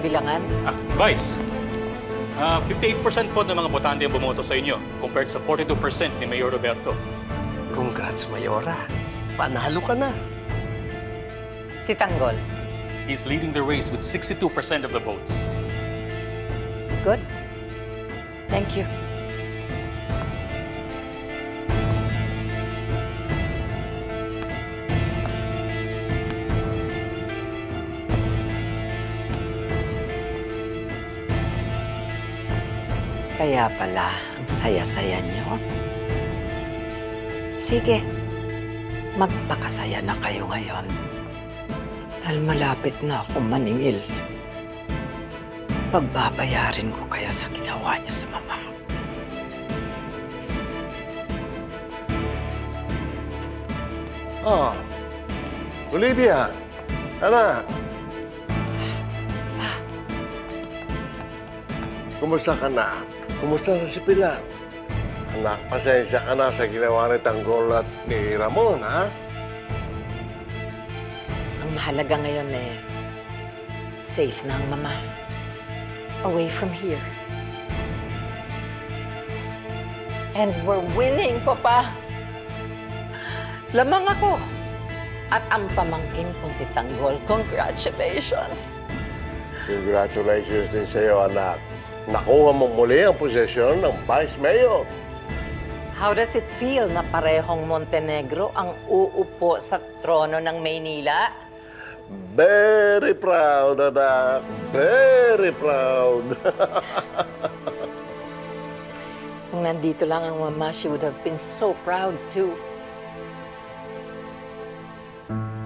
bilangan? Vice, 58% po ng mga botante ang bumoto sa inyo compared sa 42% ni Mayor Roberto. Congrats, Mayora. Panalo ka na. Si Tanggol. He's leading the race with 62% of the votes. Good. Thank you. Kaya pala, ang saya-saya niyo. Sige, magpakasaya na kayo ngayon. Dahil malapit na ako maningil. Pagbabayarin ko kayo sa ginawa niyo sa mama. Oh, Olivia, anak. Kumusta ka na? Kumusta na si Pilar? Anak, pasensya ka na sa ginawa ni Tanggol at ni Ramon, ha? Ang mahalaga ngayon safe na ang mama. Away from here. And we're winning, Papa. Lamang ako. At ang pamangkin kong si Tanggol. Congratulations. Congratulations din sa'yo, anak. Nakuha mo muli ang posisyon ng Vice Mayor. How does it feel na parehong Montenegro ang uupo sa trono ng Maynila? Very proud, anak. Very proud. Kung nandito lang ang mama, she would have been so proud too.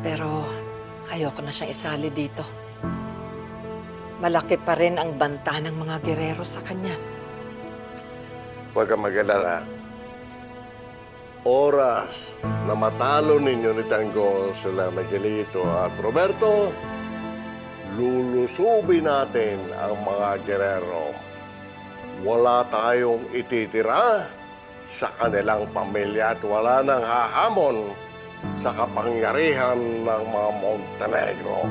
Pero ayoko na siyang isali dito. Malaki pa rin ang banta ng mga gerero sa kanya. Huwag kang mag-alala. Oras na matalo ninyo ni Tanggol sila Miguelito at Roberto, lulusubin natin ang mga gerero. Wala tayong ititira sa kanilang pamilya at wala nang hahamon sa kapangyarihan ng mga Montenegro.